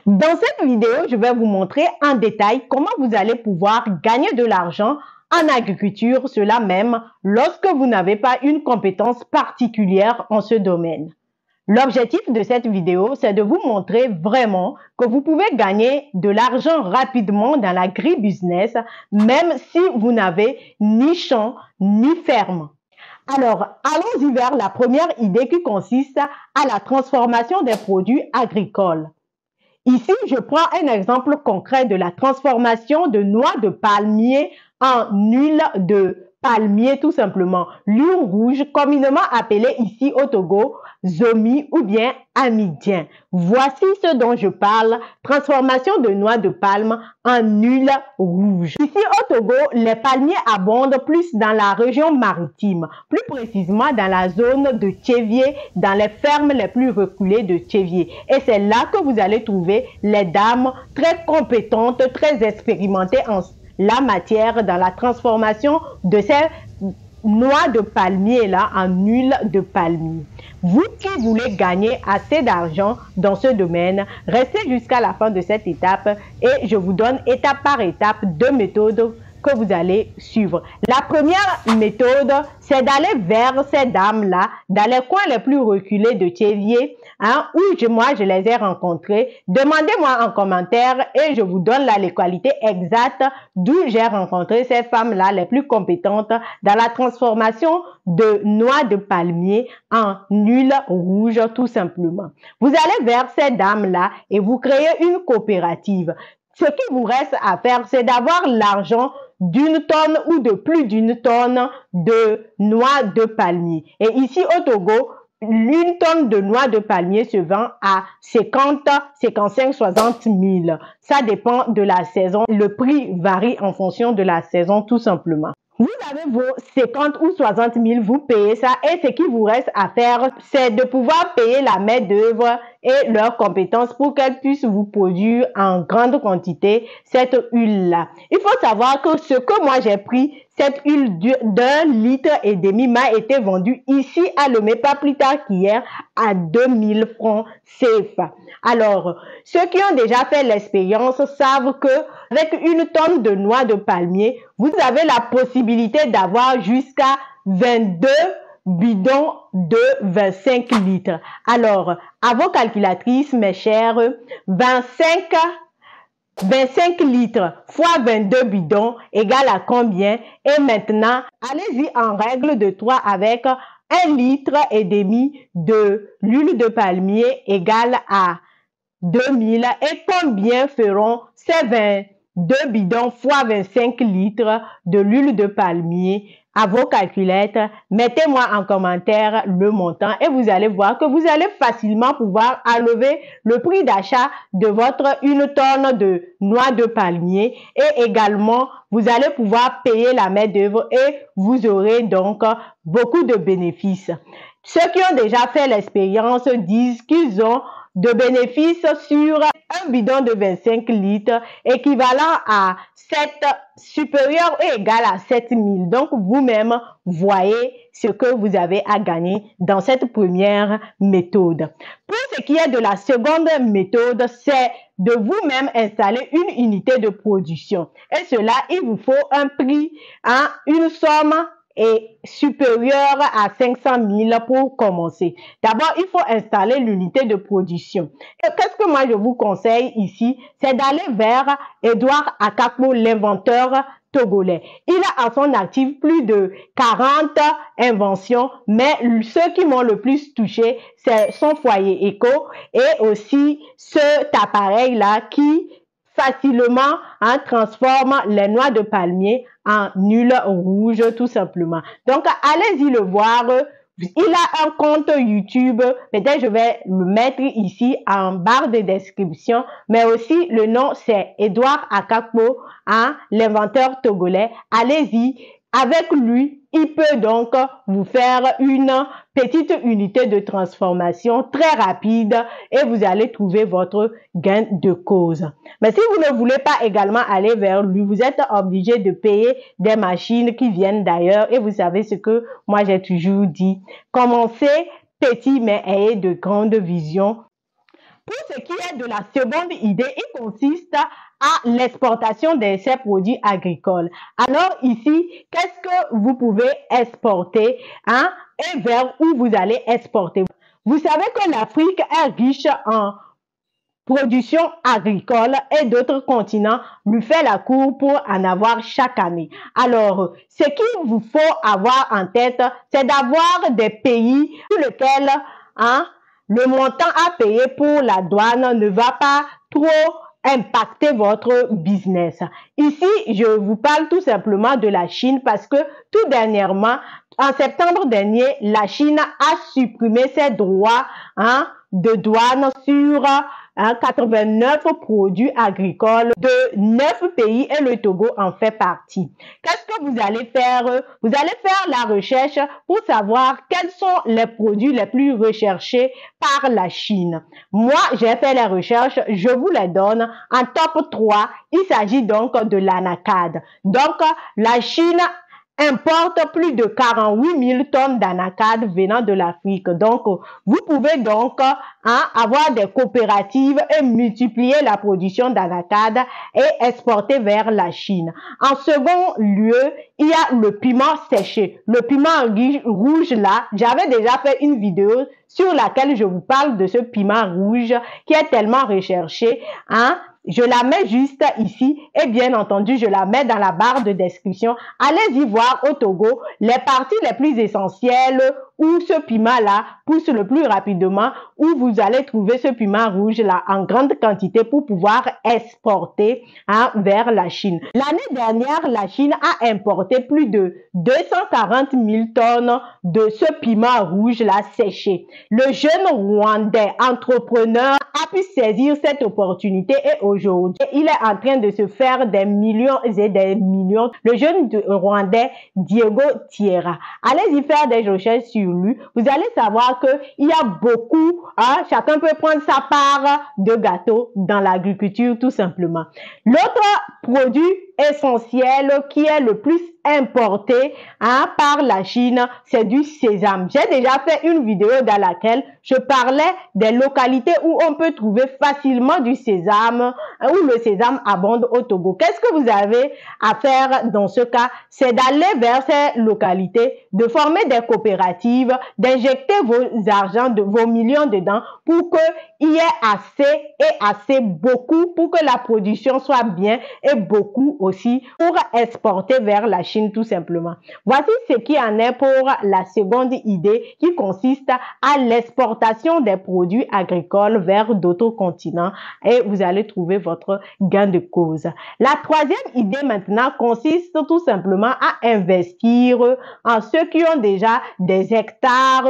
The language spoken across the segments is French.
Dans cette vidéo, je vais vous montrer en détail comment vous allez pouvoir gagner de l'argent en agriculture, cela même lorsque vous n'avez pas une compétence particulière en ce domaine. L'objectif de cette vidéo, c'est de vous montrer vraiment que vous pouvez gagner de l'argent rapidement dans l'agribusiness, même si vous n'avez ni champ ni ferme. Alors, allons-y vers la première idée qui consiste à la transformation des produits agricoles. Ici, je prends un exemple concret de la transformation de noix de palmier en huile de palmier tout simplement. L'huile rouge, communément appelée ici au Togo, zomi ou bien amidien. Voici ce dont je parle, transformation de noix de palme en huile rouge. Ici au Togo, les palmiers abondent plus dans la région maritime, plus précisément dans la zone de Tchévié, dans les fermes les plus reculées de Tchévié. Et c'est là que vous allez trouver les dames très compétentes, très expérimentées en la matière dans la transformation de ces noix de palmier là en huile de palmier. Vous qui voulez gagner assez d'argent dans ce domaine, restez jusqu'à la fin de cette étape et je vous donne étape par étape deux méthodes que vous allez suivre. La première méthode, c'est d'aller vers ces dames-là, dans les coins les plus reculés de Tchévié, où moi je les ai rencontrées. Demandez-moi en commentaire et je vous donne la localité exacte d'où j'ai rencontré ces femmes-là les plus compétentes dans la transformation de noix de palmier en huile rouge tout simplement. Vous allez vers ces dames-là et vous créez une coopérative. Ce qui vous reste à faire, c'est d'avoir l'argent d'une tonne ou de plus d'une tonne de noix de palmier. Et ici au Togo, une tonne de noix de palmier se vend à 50, 55, 60 000. Ça dépend de la saison. Le prix varie en fonction de la saison tout simplement. Vous avez vos 50 ou 60 000, vous payez ça et ce qui vous reste à faire, c'est de pouvoir payer la main-d'œuvre et leurs compétences pour qu'elles puissent vous produire en grande quantité cette huile-là. Il faut savoir que ce que moi j'ai pris, cette huile d'1,5 litre m'a été vendue ici à Lomé, pas plus tard qu'hier, à 2000 francs CFA. Alors, ceux qui ont déjà fait l'expérience savent que avec une tonne de noix de palmier, vous avez la possibilité d'avoir jusqu'à 22 bidons de 25 litres. Alors, à vos calculatrices, mes chers, 25 litres fois 22 bidons égale à combien? Et maintenant, allez-y en règle de 3 avec 1,5 litre de l'huile de palmier égale à 2000. Et combien feront ces 22 bidons fois 25 litres de l'huile de palmier? À vos calculettes, mettez-moi en commentaire le montant et vous allez voir que vous allez facilement pouvoir enlever le prix d'achat de votre une tonne de noix de palmier et également vous allez pouvoir payer la main-d'œuvre et vous aurez donc beaucoup de bénéfices. Ceux qui ont déjà fait l'expérience disent qu'ils ont de bénéfices sur un bidon de 25 litres équivalent à 7 supérieur ou égal à 7000. Donc, vous-même, voyez ce que vous avez à gagner dans cette première méthode. Pour ce qui est de la seconde méthode, c'est de vous-même installer une unité de production. Et cela, il vous faut un prix, une somme est supérieur à 500 000 pour commencer. D'abord, il faut installer l'unité de production. Et qu'est-ce que moi je vous conseille ici? C'est d'aller vers Edouard Akakpo, l'inventeur togolais. Il a à son actif plus de 40 inventions, mais ceux qui m'ont le plus touché, c'est son foyer éco et aussi cet appareil-là qui facilement transforme les noix de palmier en huile rouge tout simplement. Donc, allez-y le voir. Il a un compte YouTube. Peut-être je vais le mettre ici en barre de description. Mais aussi, le nom, c'est Edouard Akakpo, l'inventeur togolais. Allez-y. Avec lui, il peut donc vous faire une petite unité de transformation très rapide et vous allez trouver votre gain de cause. Mais si vous ne voulez pas également aller vers lui, vous êtes obligé de payer des machines qui viennent d'ailleurs et vous savez ce que moi j'ai toujours dit. Commencez petit mais ayez de grandes visions. Pour ce qui est de la seconde idée, il consiste à l'exportation de ces produits agricoles. Alors ici, qu'est-ce que vous pouvez exporter et vers où vous allez exporter? Vous savez que l'Afrique est riche en production agricole et d'autres continents lui fait la cour pour en avoir chaque année. Alors, ce qu'il vous faut avoir en tête, c'est d'avoir des pays sur lesquels le montant à payer pour la douane ne va pas trop impacter votre business. Ici, je vous parle tout simplement de la Chine parce que tout dernièrement, en septembre dernier, la Chine a supprimé ses droits de douane sur 89 produits agricoles de 9 pays et le Togo en fait partie. Qu'est-ce que vous allez faire? Vous allez faire la recherche pour savoir quels sont les produits les plus recherchés par la Chine. Moi, j'ai fait les recherches, je vous les donne. En top 3, il s'agit donc de l'anacarde. Donc, la Chine importe plus de 48 000 tonnes d'anacarde venant de l'Afrique. Donc, vous pouvez donc avoir des coopératives et multiplier la production d'anacarde et exporter vers la Chine. En second lieu, il y a le piment séché. Le piment rouge là, j'avais déjà fait une vidéo sur laquelle je vous parle de ce piment rouge qui est tellement recherché. Je la mets juste ici et bien entendu, je la mets dans la barre de description. Allez-y voir au Togo les parties les plus essentielles où ce piment-là pousse le plus rapidement, où vous allez trouver ce piment rouge-là en grande quantité pour pouvoir exporter vers la Chine. L'année dernière, la Chine a importé plus de 240 000 tonnes de ce piment rouge-là séché. Le jeune Rwandais entrepreneur a pu saisir cette opportunité et aujourd'hui, il est en train de se faire des millions et des millions. Le jeune Rwandais Diego Tierra. Allez-y faire des recherches sur lui. Vous allez savoir que il y a beaucoup, chacun peut prendre sa part de gâteau dans l'agriculture tout simplement. L'autre produit essentiel qui est le plus importé par la Chine, c'est du sésame. J'ai déjà fait une vidéo dans laquelle je parlais des localités où on peut trouver facilement du sésame, où le sésame abonde au Togo. Qu'est-ce que vous avez à faire dans ce cas? C'est d'aller vers ces localités, de former des coopératives, d'injecter vos argents, vos millions dedans pour qu'il y ait assez beaucoup pour que la production soit bien et beaucoup aussi pour exporter vers la Chine tout simplement. Voici ce qui en est pour la seconde idée qui consiste à l'exportation des produits agricoles vers d'autres continents et vous allez trouver votre gain de cause. La troisième idée maintenant consiste tout simplement à investir en ceux qui ont déjà des hectares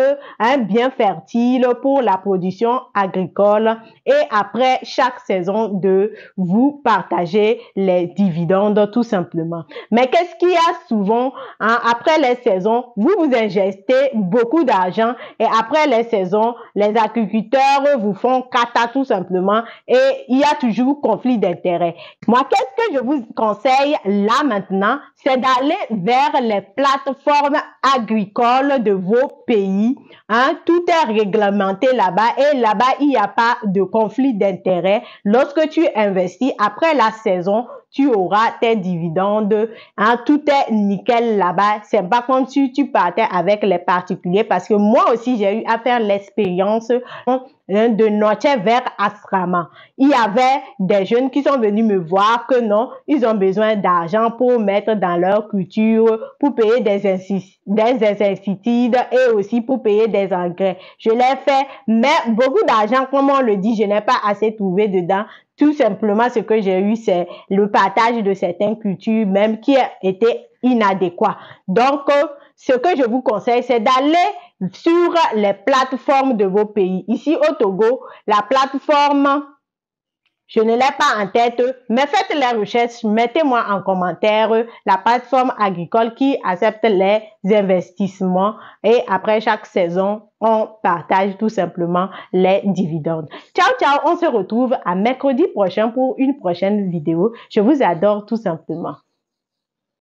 bien fertiles pour la production agricole et après chaque saison de vous partager les dividendes tout simplement. Mais qu'est-ce qu'il y a souvent après les saisons? Vous ingestez beaucoup d'argent et après les saisons, les agriculteurs vous font cata tout simplement et il y a toujours conflit d'intérêts. Moi, qu'est-ce que je vous conseille là maintenant? C'est d'aller vers les plateformes agricoles de vos pays. Tout est réglementé là-bas et là-bas, il n'y a pas de conflit d'intérêts. Lorsque tu investis après la saison, tu auras tes dividendes, tout est nickel là-bas. C'est pas comme si tu partais avec les particuliers parce que moi aussi j'ai eu à faire l'expérience de Noche vers Asrama. Il y avait des jeunes qui sont venus me voir que non, ils ont besoin d'argent pour mettre dans leur culture, pour payer des insecticides et aussi pour payer des engrais. Je l'ai fait, mais beaucoup d'argent, comme on le dit, je n'ai pas assez trouvé dedans. Tout simplement, ce que j'ai eu, c'est le partage de certaines cultures, même qui a été inadéquat. Donc, ce que je vous conseille, c'est d'aller sur les plateformes de vos pays. Ici, au Togo, la plateforme, je ne l'ai pas en tête, mais faites les recherches, mettez-moi en commentaire la plateforme agricole qui accepte les investissements et après chaque saison, on partage tout simplement les dividendes. Ciao, ciao, on se retrouve à mercredi prochain pour une prochaine vidéo. Je vous adore tout simplement.